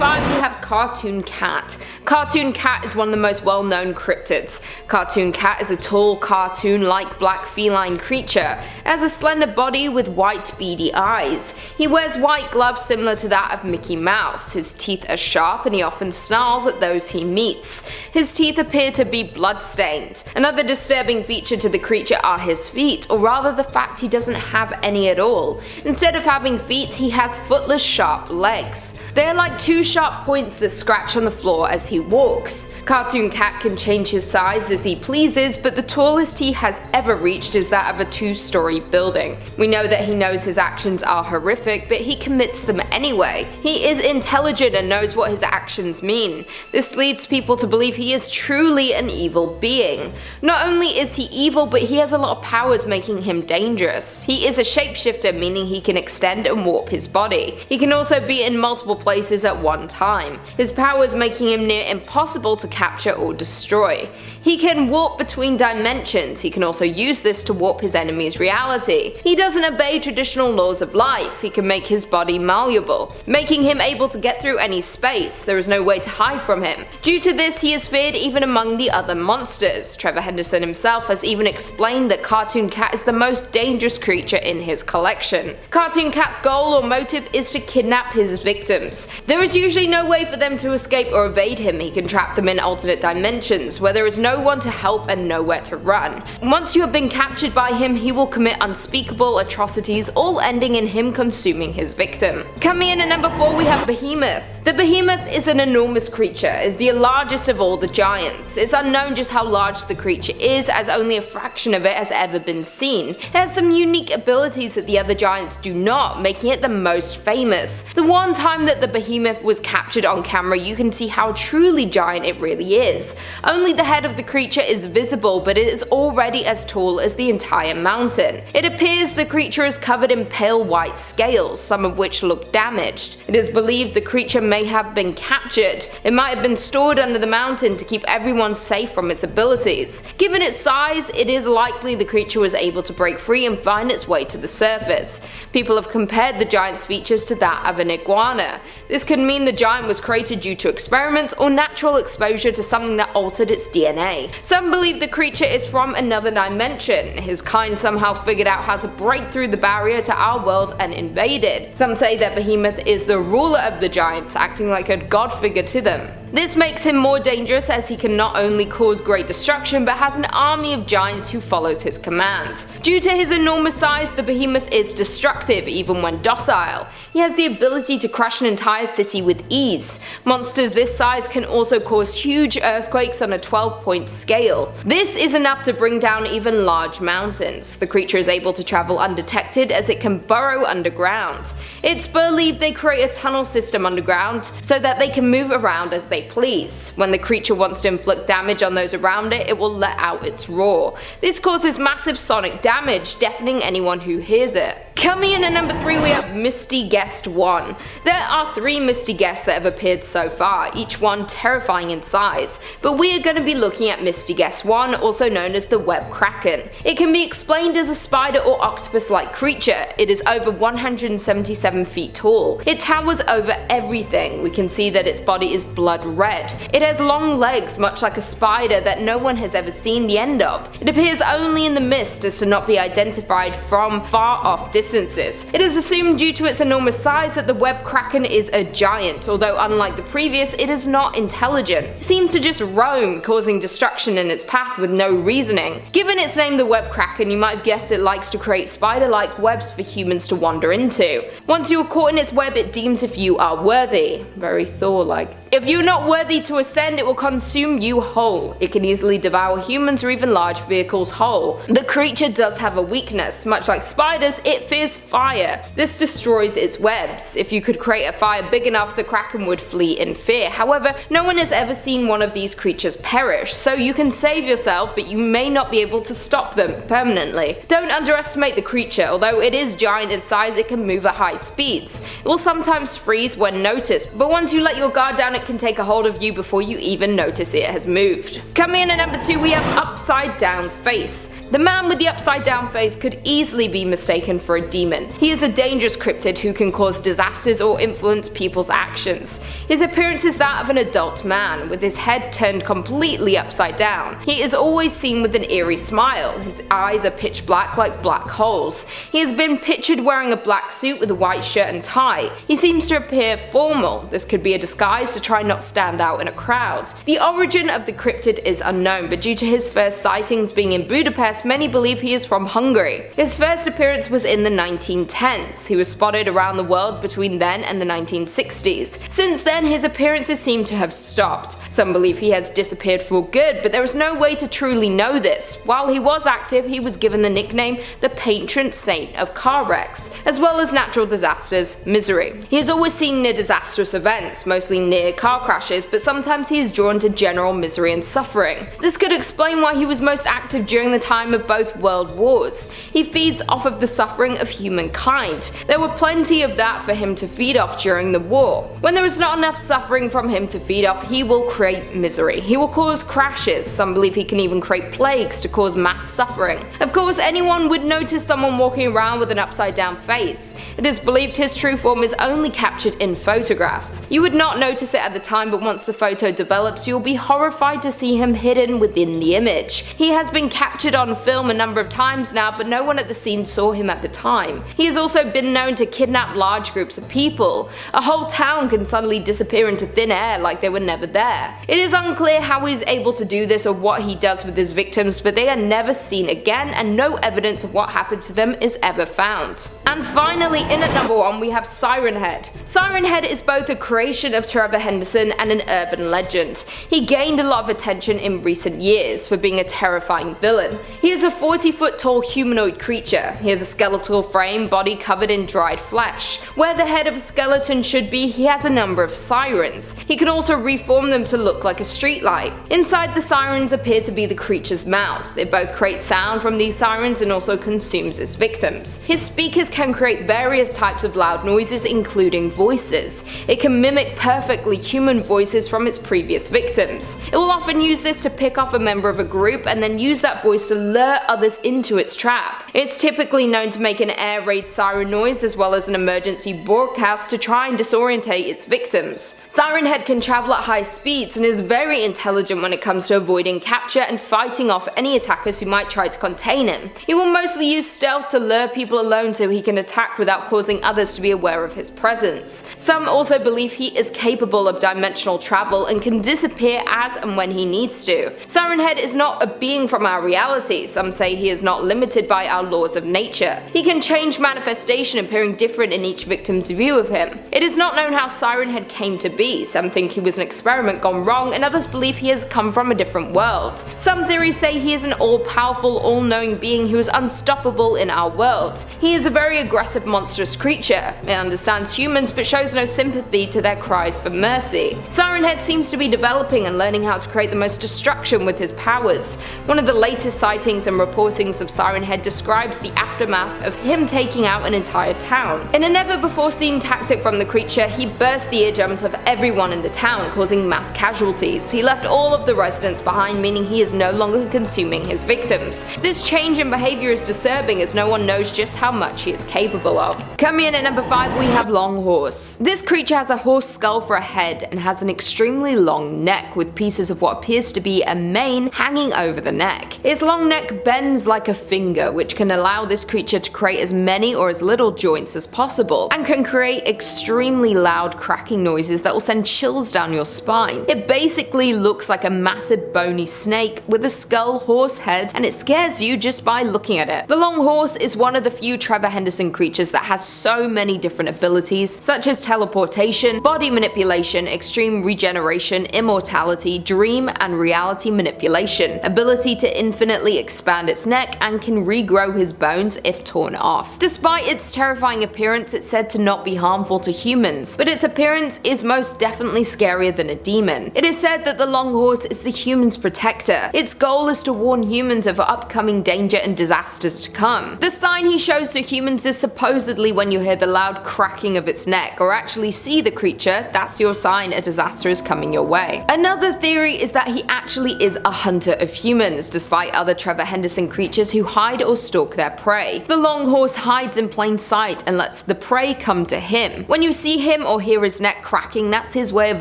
5 we have Cartoon Cat. Cartoon Cat is one of the most well-known cryptids. Cartoon Cat is a tall, cartoon-like black feline creature. It has a slender body with white beady eyes. He wears white gloves similar to that of Mickey Mouse. His teeth are sharp and he often snarls at those he meets. His teeth appear to be blood-stained. Another disturbing feature to the creature are his feet, or rather the fact he doesn't have any at all. Instead of having feet, he has footless sharp legs. They are like two sharp points that scratch on the floor as he walks. Cartoon Cat can change his size as he pleases, but the tallest he has ever reached is that of a 2-story building. We know that he knows his actions are horrific, but he commits them anyway. He is intelligent and knows what his actions mean. This leads people to believe he is truly an evil being. Not only is he evil, but he has a lot of powers making him dangerous. He is a shapeshifter, meaning he can extend and warp his body. He can also be in multiple places at one time. His powers making him near impossible to capture or destroy. He can warp between dimensions. He can also use this to warp his enemy's reality. He doesn't obey traditional laws of life. He can make his body malleable, making him able to get through any space. There is no way to hide from him. Due to this, he is feared even among the other monsters. Trever Henderson himself has even explained that Cartoon Cat is the most dangerous creature in his collection. Cartoon Cat's goal or motive is to kidnap his victims. There is usually no way for them to escape or evade him. He can trap them in alternate dimensions, where there is no one to help and nowhere to run. Once you have been captured by him, he will commit unspeakable atrocities, all ending in him consuming his victim. Coming in at number 4 we have Behemoth. The Behemoth is an enormous creature, is the largest of all the giants. It's unknown just how large the creature is, as only a fraction of it has ever been seen. It has some unique abilities that the other giants do not, making it the most famous. The one time that the Behemoth was captured on camera, you can see how truly giant it really is. Only the head of the creature is visible, but it is already as tall as the entire mountain. It appears the creature is covered in pale white scales, some of which look damaged. It is believed the creature may have been captured. It might have been stored under the mountain to keep everyone safe from its abilities. Given its size, it is likely the creature was able to break free and find its way to the surface. People have compared the giant's features to that of an iguana. This could mean the giant was created due to experiments or natural exposure to something that altered its DNA. Some believe the creature is from another dimension. His kind somehow figured out how to break through the barrier to our world and invaded. Some say that Behemoth is the ruler of the giants, acting like a god figure to them. This makes him more dangerous as he can not only cause great destruction but has an army of giants who follows his command. Due to his enormous size, the Behemoth is destructive even when docile. He has the ability to crush an entire city with ease. Monsters this size can also cause huge earthquakes on a 12-point scale. This is enough to bring down even large mountains. The creature is able to travel undetected as it can burrow underground. It's believed they create a tunnel system underground so that they can move around as they please. When the creature wants to inflict damage on those around it, it will let out its roar. This causes massive sonic damage, deafening anyone who hears it. Coming in at number 3 we have Misty Guest 1. There are 3 Misty Guests that have appeared so far, each one terrifying in size, but we are going to be looking at Misty Guest 1, also known as the Web Kraken. It can be explained as a spider or octopus-like creature. It is over 177 feet tall. It towers over everything. We can see that its body is blood red. It has long legs, much like a spider, that no one has ever seen the end of. It appears only in the mist as to not be identified from far off distances. It is assumed due to its enormous size that the Web Kraken is a giant, although unlike the previous, it is not intelligent. It seems to just roam, causing destruction in its path with no reasoning. Given its name the Web Kraken, you might have guessed it likes to create spider-like webs for humans to wander into. Once you are caught in its web, it deems if you are worthy. Very Thor-like. If you're not worthy to ascend, it will consume you whole. It can easily devour humans or even large vehicles whole. The creature does have a weakness. Much like spiders, it fears fire. This destroys its webs. If you could create a fire big enough, the Kraken would flee in fear. However, no one has ever seen one of these creatures perish, so you can save yourself, but you may not be able to stop them permanently. Don't underestimate the creature. Although it is giant in size, it can move at high speeds. It will sometimes freeze when noticed, but once you let your guard down, it can take a hold of you before you even notice it has moved. Coming in at number 2 we have Upside Down Face. The man with the upside down face could easily be mistaken for a a demon. He is a dangerous cryptid who can cause disasters or influence people's actions. His appearance is that of an adult man, with his head turned completely upside down. He is always seen with an eerie smile. His eyes are pitch black like black holes. He has been pictured wearing a black suit with a white shirt and tie. He seems to appear formal. This could be a disguise to try not stand out in a crowd. The origin of the cryptid is unknown, but due to his first sightings being in Budapest, many believe he is from Hungary. His first appearance was in the 1910s. He was spotted around the world between then and the 1960s. Since then, his appearances seem to have stopped. Some believe he has disappeared for good, but there is no way to truly know this. While he was active, he was given the nickname the patron saint of car wrecks, as well as natural disasters, misery. He is always seen near disastrous events, mostly near car crashes, but sometimes he is drawn to general misery and suffering. This could explain why he was most active during the time of both world wars. He feeds off of the suffering of humankind. There were plenty of that for him to feed off during the war. When there is not enough suffering from him to feed off, he will create misery. He will cause crashes. Some believe he can even create plagues to cause mass suffering. Of course, anyone would notice someone walking around with an upside down face. It is believed his true form is only captured in photographs. You would not notice it at the time, but once the photo develops, you'll be horrified to see him hidden within the image. He has been captured on film a number of times now, but no one at the scene saw him at the time. He has also been known to kidnap large groups of people. A whole town can suddenly disappear into thin air like they were never there. It is unclear how he is able to do this or what he does with his victims, but they are never seen again, and no evidence of what happened to them is ever found. And finally, in at number 1, we have Siren Head. Siren Head is both a creation of Trevor Henderson and an urban legend. He gained a lot of attention in recent years for being a terrifying villain. He is a 40-foot tall humanoid creature. He has a skeletal frame, body covered in dried flesh. Where the head of a skeleton should be, he has a number of sirens. He can also reform them to look like a streetlight. Inside, the sirens appear to be the creature's mouth. It both creates sound from these sirens and also consumes its victims. His speakers can create various types of loud noises, including voices. It can mimic perfectly human voices from its previous victims. It will often use this to pick off a member of a group and then use that voice to lure others into its trap. It's typically known to make an air raid siren noise as well as an emergency broadcast to try and disorientate its victims. Siren Head can travel at high speeds and is very intelligent when it comes to avoiding capture and fighting off any attackers who might try to contain him. He will mostly use stealth to lure people alone so he can attack without causing others to be aware of his presence. Some also believe he is capable of dimensional travel and can disappear as and when he needs to. Siren Head is not a being from our reality. Some say he is not limited by our laws of nature. He can change manifestation, appearing different in each victim's view of him. It is not known how Siren Head came to be. Some think he was an experiment gone wrong, and others believe he has come from a different world. Some theories say he is an all-powerful, all-knowing being who is unstoppable in our world. He is a very aggressive, monstrous creature. It understands humans but shows no sympathy to their cries for mercy. Siren Head seems to be developing and learning how to create the most destruction with his powers. One of the latest sightings and reportings of Siren Head describes the aftermath of him taking out an entire town. In a never-before-seen tactic from the creature, he burst the eardrums of everyone in the town, causing mass casualties. He left all of the residents behind, meaning he is no longer consuming his victims. This change in behavior is disturbing as no one knows just how much he is capable of. Coming in at number 5, we have Long Horse. This creature has a horse skull for a head and has an extremely long neck with pieces of what appears to be a mane hanging over the neck. Its long neck bends like a finger, which can allow this creature to create as many or as little joints as possible, and can create extremely loud cracking noises that will send chills down your spine. It basically looks like a massive bony snake with a skull horse head, and it scares you just by looking at it. The Long Horse is one of the few Trever Henderson creatures that has so many different abilities, such as teleportation, body manipulation, extreme regeneration, immortality, dream and reality manipulation, ability to infinitely expand its neck, and can regrow his bones if torn off. Despite its terrifying appearance, it's said to not be harmful to humans, but its appearance is most definitely scarier than a demon. It is said that the Long Horse is the human's protector. Its goal is to warn humans of upcoming danger and disasters to come. The sign he shows to humans is supposedly when you hear the loud cracking of its neck or actually see the creature. That's your sign a disaster is coming your way. Another theory is that he actually is a hunter of humans, despite other Trevor Henderson creatures who hide or stalk stalk their prey. The long horse hides in plain sight and lets the prey come to him. When you see him or hear his neck cracking, that's his way of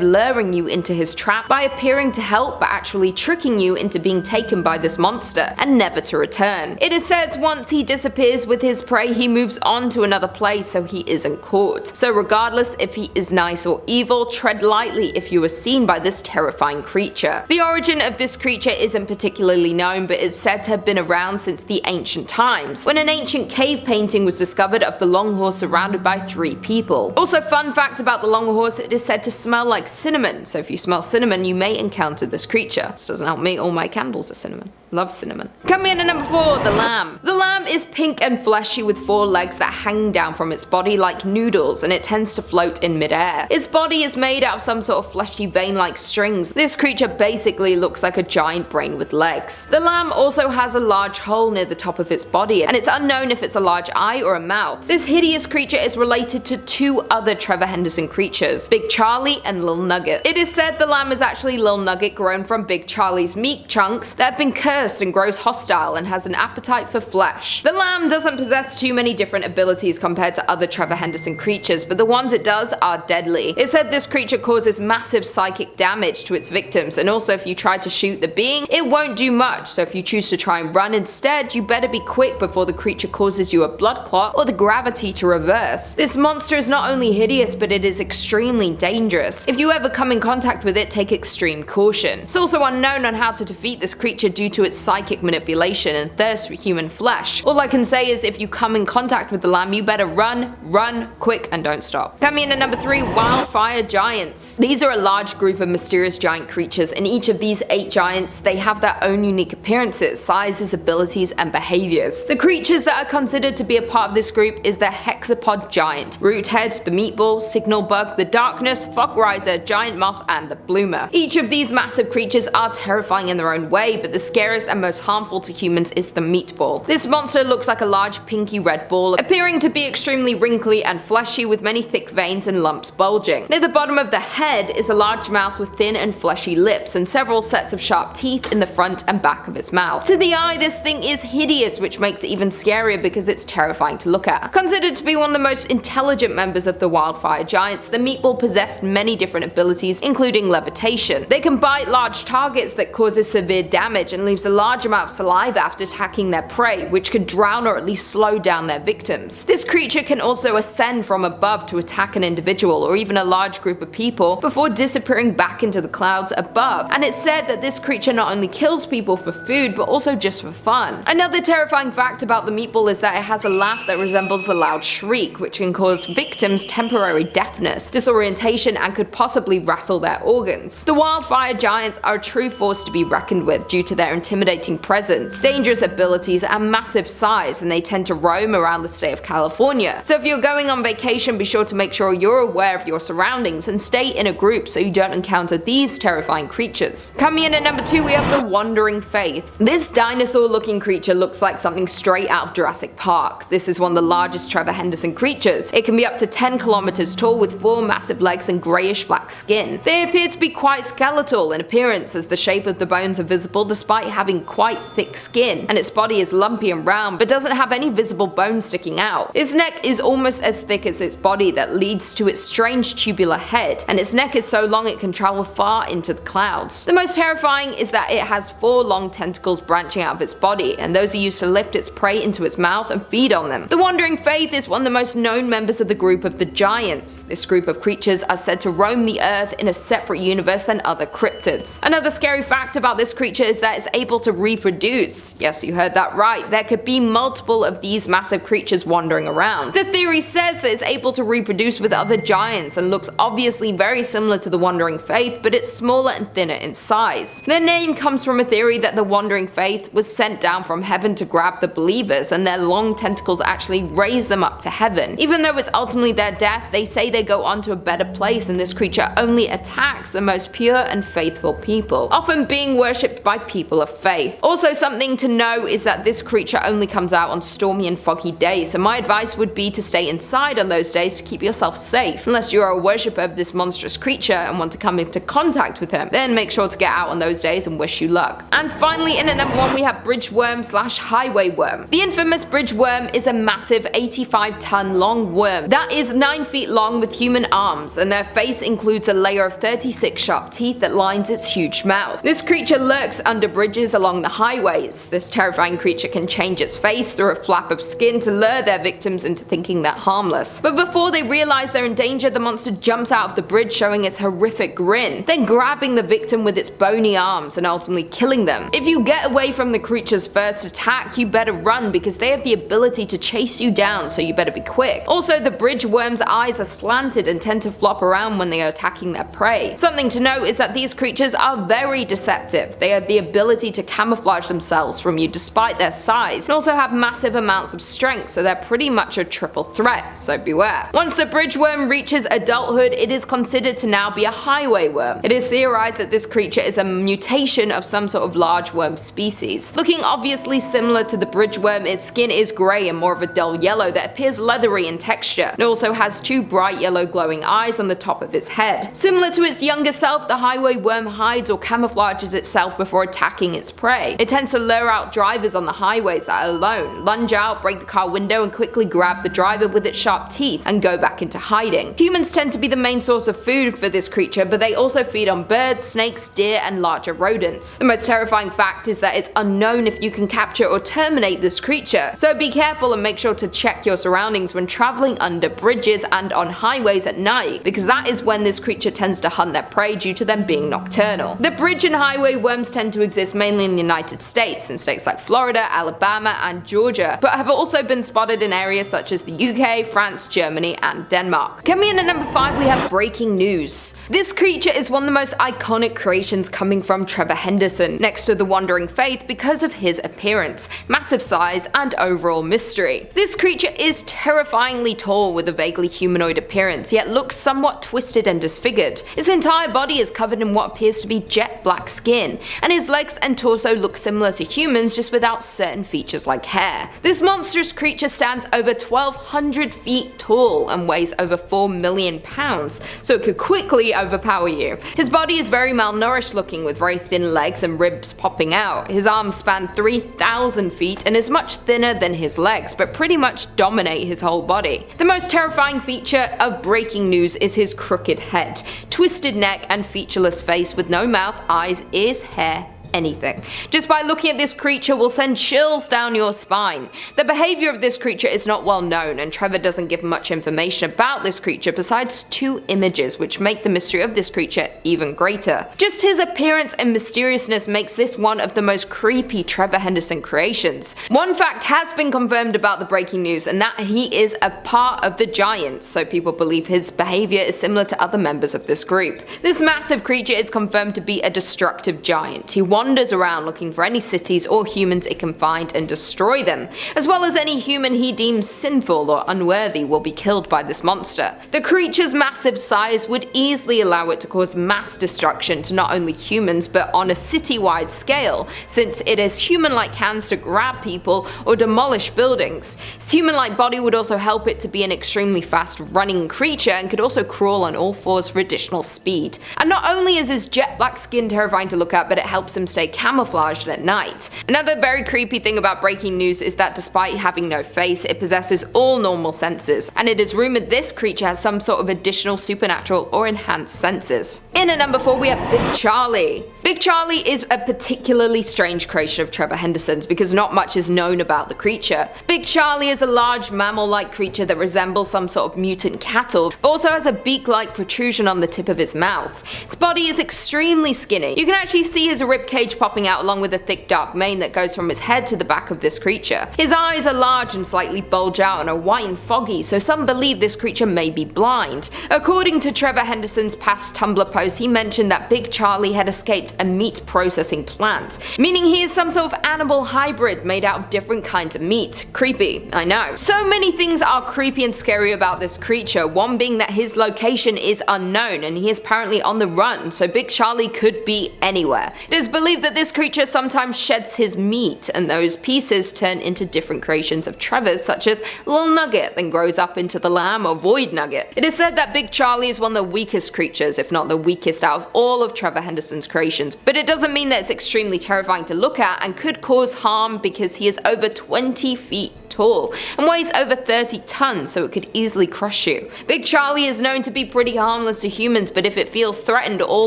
luring you into his trap by appearing to help but actually tricking you into being taken by this monster and never to return. It is said once he disappears with his prey, he moves on to another place so he isn't caught. So regardless if he is nice or evil, tread lightly if you are seen by this terrifying creature. The origin of this creature isn't particularly known, but it's said to have been around since the ancient times, when an ancient cave painting was discovered of the long horse surrounded by 3 people. Also, fun fact about the long horse, it is said to smell like cinnamon, so if you smell cinnamon you may encounter this creature. This doesn't help me, all my candles are cinnamon. Love cinnamon. Coming in at number 4, the lamb. The lamb is pink and fleshy with 4 legs that hang down from its body like noodles, and it tends to float in midair. Its body is made out of some sort of fleshy vein-like strings. This creature basically looks like a giant brain with legs. The lamb also has a large hole near the top of its body, and it's unknown if it's a large eye or a mouth. This hideous creature is related to 2 other Trever Henderson creatures, Big Charlie and Lil Nugget. It is said the lamb is actually Lil Nugget grown from Big Charlie's meat chunks that have been cursed and grows hostile and has an appetite for flesh. The lamb doesn't possess too many different abilities compared to other Trever Henderson creatures, but the ones it does are deadly. It said this creature causes massive psychic damage to its victims, and also if you try to shoot the being, it won't do much, so if you choose to try and run instead, you better be quick before the creature causes you a blood clot or the gravity to reverse. This monster is not only hideous, but it is extremely dangerous. If you ever come in contact with it, take extreme caution. It's also unknown on how to defeat this creature due to its psychic manipulation and thirst for human flesh. All I can say is if you come in contact with the lamb, you better run quick and don't stop. Coming in at number 3, Wildfire Giants. These are a large group of mysterious giant creatures, and each of these 8 giants, they have their own unique appearances, sizes, abilities, and behaviors. The creatures that are considered to be a part of this group is the hexapod giant, Roothead, the meatball, signal bug, the darkness, fog riser, giant moth, and the bloomer. Each of these massive creatures are terrifying in their own way, but the scariest and most harmful to humans is the meatball. This monster looks like a large pinky red ball, appearing to be extremely wrinkly and fleshy with many thick veins and lumps bulging. Near the bottom of the head is a large mouth with thin and fleshy lips and several sets of sharp teeth in the front and back of its mouth. To the eye, this thing is hideous, which makes it even scarier because it's terrifying to look at. Considered to be one of the most intelligent members of the Wildfire Giants, the meatball possessed many different abilities, including levitation. They can bite large targets that causes severe damage and leaves a large amount of saliva after attacking their prey, which could drown or at least slow down their victims. This creature can also ascend from above to attack an individual or even a large group of people before disappearing back into the clouds above, and it's said that this creature not only kills people for food but also just for fun. Another terrifying fact about the meatball is that it has a laugh that resembles a loud shriek, which can cause victims temporary deafness, disorientation, and could possibly rattle their organs. The Wildfire Giants are a true force to be reckoned with due to their intimidating presence, dangerous abilities, and massive size, and they tend to roam around the state of California. So if you're going on vacation, be sure to make sure you're aware of your surroundings and stay in a group so you don't encounter these terrifying creatures. Coming in at number 2, we have the Wandering Faith. This dinosaur-looking creature looks like something straight out of Jurassic Park. This is one of the largest Trever Henderson creatures. It can be up to 10 kilometers tall with 4 massive legs and grayish black skin. They appear to be quite skeletal in appearance, as the shape of the bones are visible despite having quite thick skin, and its body is lumpy and round but doesn't have any visible bones sticking out. Its neck is almost as thick as its body that leads to its strange tubular head, and its neck is so long it can travel far into the clouds. The most terrifying is that it has 4 long tentacles branching out of its body, and those are used to lift its prey into its mouth and feed on them. The Wandering Faith is one of the most known members of the group of the Giants. This group of creatures are said to roam the earth in a separate universe than other cryptids. Another scary fact about this creature is that it's able to reproduce. Yes, you heard that right. There could be multiple of these massive creatures wandering around. The theory says that it's able to reproduce with other giants and looks obviously very similar to the Wandering Faith, but it's smaller and thinner in size. Their name comes from a theory that the Wandering Faith was sent down from heaven to grab the believers, and their long tentacles actually raise them up to heaven. Even though it's ultimately their death, they say they go on to a better place, and this creature only attacks the most pure and faithful people, often being worshipped by people of faith. Also, something to know is that this creature only comes out on stormy and foggy days, so my advice would be to stay inside on those days to keep yourself safe. Unless you are a worshipper of this monstrous creature and want to come into contact with him, then make sure to get out on those days and wish you luck. And finally, in at number 1, we have Bridgeworm / Highway worm. The infamous bridge worm is a massive 85-ton long worm that is 9 feet long with human arms, and their face includes a layer of 36 sharp teeth that lines its huge mouth. This creature lurks under bridges along the highways. This terrifying creature can change its face through a flap of skin to lure their victims into thinking they're harmless. But before they realize they're in danger, the monster jumps out of the bridge showing its horrific grin, then grabbing the victim with its bony arms and ultimately killing them. If you get away from the creature's first attack, you better run because they have the ability to chase you down, so you better be quick. Also, the bridge worm's eyes are slanted and tend to flop around when they are attacking their prey. Something to note is that these creatures are very deceptive. They have the ability to camouflage themselves from you despite their size, and also have massive amounts of strength, so they're pretty much a triple threat, so beware. Once the bridge worm reaches adulthood, it is considered to now be a highway worm. It is theorized that this creature is a mutation of some sort of large worm species. Looking obviously similar to the bridge worm, its skin is grey and more of a dull yellow that appears leathery in texture. It also has 2 bright yellow glowing eyes on the top of its head. Similar to its younger self, the highway worm hides or camouflages itself before attacking its prey. It tends to lure out drivers on the highways that are alone, lunge out, break the car window, and quickly grab the driver with its sharp teeth and go back into hiding. Humans tend to be the main source of food for this creature, but they also feed on birds, snakes, deer, and larger rodents. The most terrifying fact is that it's unknown if you can capture or terminate this creature, so be careful and make sure to check your surroundings when traveling under bridges and on highways at night, because that is when this creature tends to hunt their prey due to them being nocturnal. The bridge and highway worms tend to exist mainly in the United States, in states like Florida, Alabama, and Georgia, but have also been spotted in areas such as the UK, France, Germany, and Denmark. Coming in at number 5, we have breaking news. This creature is one of the most iconic creations coming from Trever Henderson, next to the Wandering Faith because of his appearance, massive size, and overall mystery. This creature is terrifyingly tall with a vaguely humanoid appearance, yet looks somewhat twisted and disfigured. His entire body is covered in what appears to be jet black skin, and his legs and torso look similar to humans just without certain features like hair. This monstrous creature stands over 1,200 feet tall and weighs over 4 million pounds, so it could quickly overpower you. His body is very malnourished looking with very thin legs and ribs popping out. His arms span 3,000 feet and is much thinner than his legs, but pretty much dominate his whole body. The most terrifying feature of breaking news is his crooked head, twisted neck, and featureless face with no mouth, eyes, ears, hair, anything. Just by looking at this creature will send chills down your spine. The behavior of this creature is not well known, and Trevor doesn't give much information about this creature besides 2 images, which make the mystery of this creature even greater. Just his appearance and mysteriousness makes this one of the most creepy Trever Henderson creations. One fact has been confirmed about the breaking news, and that he is a part of the Giants, so people believe his behavior is similar to other members of this group. This massive creature is confirmed to be a destructive giant. He wanders around looking for any cities or humans it can find and destroy them, as well as any human he deems sinful or unworthy will be killed by this monster. The creature's massive size would easily allow it to cause mass destruction to not only humans but on a city-wide scale, since it has human-like hands to grab people or demolish buildings. Its human-like body would also help it to be an extremely fast-running creature and could also crawl on all fours for additional speed. And not only is his jet black skin terrifying to look at, but it helps him stay camouflaged at night. Another very creepy thing about breaking news is that despite having no face, it possesses all normal senses, and it is rumored this creature has some sort of additional supernatural or enhanced senses. In at number 4, we have Big Charlie. Big Charlie is a particularly strange creation of Trevor Henderson's because not much is known about the creature. Big Charlie is a large mammal-like creature that resembles some sort of mutant cattle, but also has a beak-like protrusion on the tip of its mouth. Its body is extremely skinny. You can actually see his ribcage popping out along with a thick dark mane that goes from his head to the back of this creature. His eyes are large and slightly bulge out and are white and foggy, so some believe this creature may be blind. According to Trevor Henderson's past Tumblr post, he mentioned that Big Charlie had escaped a meat processing plant, meaning he is some sort of animal hybrid made out of different kinds of meat. Creepy, I know. So many things are creepy and scary about this creature, one being that his location is unknown and he is apparently on the run, so Big Charlie could be anywhere. It is believed believe that this creature sometimes sheds his meat, and those pieces turn into different creations of Trevor's, such as Little Nugget, then grows up into the lamb or Void Nugget. It is said that Big Charlie is one of the weakest creatures, if not the weakest out of all of Trever Henderson's creations, but it doesn't mean that it's extremely terrifying to look at and could cause harm because he is over 20 feet tall and weighs over 30 tons, so it could easily crush you. Big Charlie is known to be pretty harmless to humans, but if it feels threatened, all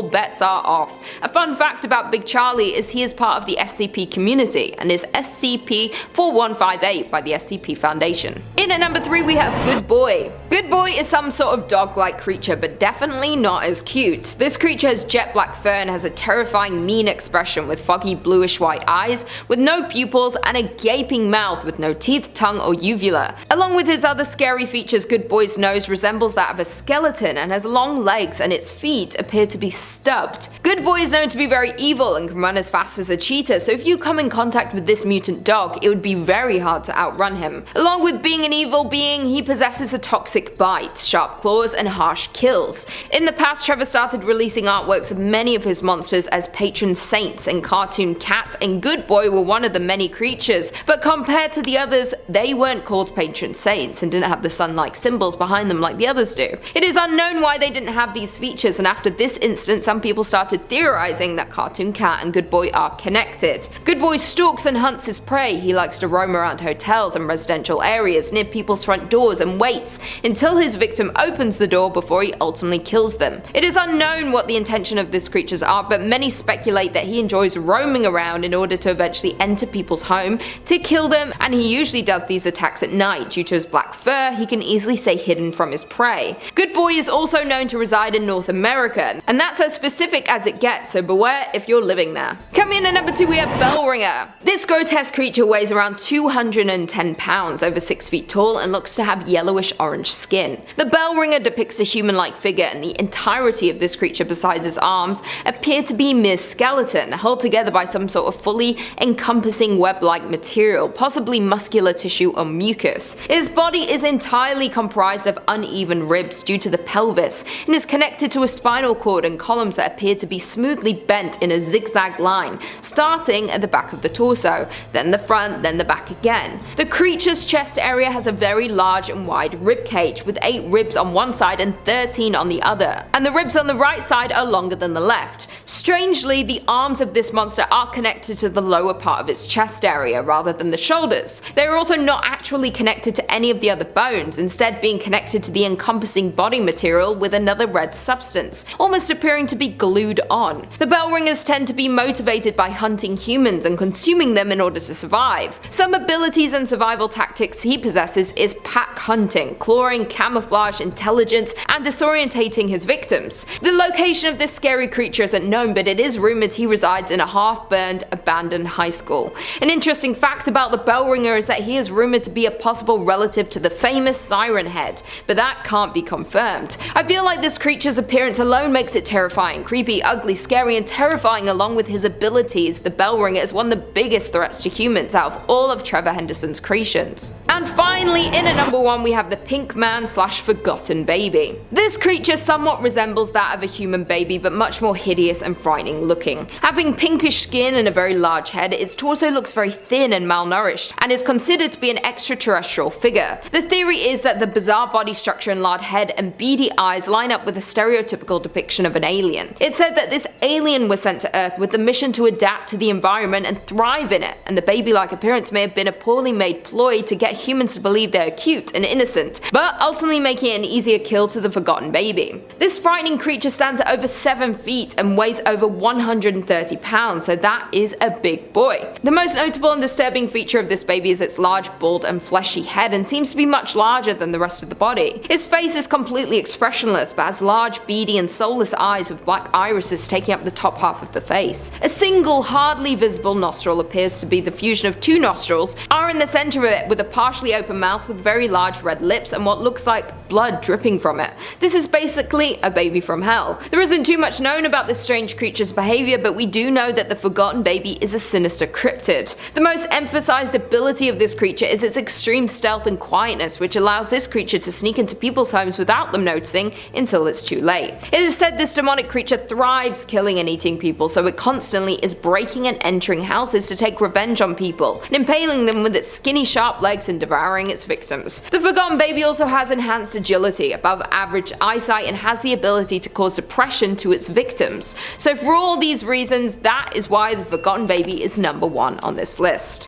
bets are off. A fun fact about Big Charlie is he is part of the SCP community and is SCP-4158 by the SCP Foundation. In at number 3 we have Good Boy. Good Boy is some sort of dog-like creature, but definitely not as cute. This creature has jet black fur and has a terrifying mean expression with foggy bluish white eyes, with no pupils and a gaping mouth with no teeth, tongue or uvula. Along with his other scary features, Good Boy's nose resembles that of a skeleton and has long legs, and its feet appear to be stubbed. Good Boy is known to be very evil and can run as fast as a cheetah, so if you come in contact with this mutant dog, it would be very hard to outrun him. Along with being an evil being, he possesses a toxic bite, sharp claws and harsh kills. In the past, Trevor started releasing artworks of many of his monsters as patron saints, and Cartoon Cat and Good Boy were one of the many creatures, but compared to the others, they weren't called patron saints and didn't have the sun-like symbols behind them like the others do. It is unknown why they didn't have these features, and after this incident some people started theorizing that Cartoon Cat and Good Boy are connected. Good Boy stalks and hunts his prey. He likes to roam around hotels and residential areas near people's front doors and waits until his victim opens the door before he ultimately kills them. It is unknown what the intention of these creatures are, but many speculate that he enjoys roaming around in order to eventually enter people's home to kill them, and he usually does these attacks at night. Due to his black fur, he can easily stay hidden from his prey. Good Boy is also known to reside in North America, and that's as specific as it gets, so beware if you're living there. Coming in at number 2 we have Bellringer. This grotesque creature weighs around 210 pounds, over 6 feet tall, and looks to have yellowish orange skin. The Bellringer depicts a human-like figure, and the entirety of this creature besides his arms appear to be mere skeleton, held together by some sort of fully encompassing web-like material, possibly muscular tissue or mucus. His body is entirely comprised of uneven ribs due to the pelvis, and is connected to a spinal cord and columns that appear to be smoothly bent in a zigzag line, starting at the back of the torso, then the front, then the back again. The creature's chest area has a very large and wide rib cage, with 8 ribs on one side and 13 on the other, and the ribs on the right side are longer than the left. Strangely, the arms of this monster are connected to the lower part of its chest area rather than the shoulders. They are also not actually connected to any of the other bones, instead being connected to the encompassing body material with another red substance, almost appearing to be glued on. The Bellringers tend to be motivated by hunting humans and consuming them in order to survive. Some abilities and survival tactics he possesses is pack hunting, clawing, camouflage, intelligence, and disorientating his victims. The location of this scary creature isn't known, but it is rumored he resides in a half-burned, abandoned high school. An interesting fact about the Bellringer is that he is rumored to be a possible relative to the famous Siren Head, but that can't be confirmed. I feel like this creature's appearance alone makes it terrifying, creepy, ugly, scary, and terrifying. Along with his abilities, the Bellringer is one of the biggest threats to humans out of all of Trever Henderson's creations. And finally, in at number 1 we have the Pink Man / Forgotten Baby. This creature somewhat resembles that of a human baby, but much more hideous and frightening looking. Having pinkish skin and a very large head, its torso looks very thin and malnourished, and is considered to be an extraterrestrial figure. The theory is that the bizarre body structure and large head and beady eyes line up with a stereotypical depiction of an alien. It's said that this alien was sent to Earth with the mission to adapt to the environment and thrive in it, and the baby-like appearance may have been a poorly made ploy to get humans to believe they are cute and innocent, but ultimately making it an easier kill to the Forgotten Baby. This frightening creature stands at over 7 feet and weighs over 130 pounds, so that is a big boy. The most notable and disturbing feature of this baby is its large, bald and fleshy head, and seems to be much larger than the rest of the body. His face is completely expressionless, but has large, beady and soulless eyes with black irises taking up the top half of the face. A single, hardly visible nostril appears to be the fusion of 2 nostrils, are in the center of it with a partially open mouth with very large red lips and what looks like blood dripping from it. This is basically a baby from hell. There isn't too much known about this strange creature's behavior, but we do know that the Forgotten Baby is a sinister cryptid. The most emphasized ability of this creature is its extreme stealth and quietness, which allows this creature to sneak into people's homes without them noticing until it's too late. It is said this demonic creature thrives killing and eating people, so it constantly is breaking and entering houses to take revenge on people, and impaling them with its skinny sharp legs and devouring its victims. The Forgotten Baby also has enhanced agility, above average eyesight, and has the ability to cause depression to its victims. So for all these reasons, that is why the Forgotten Baby is number 1 on this list.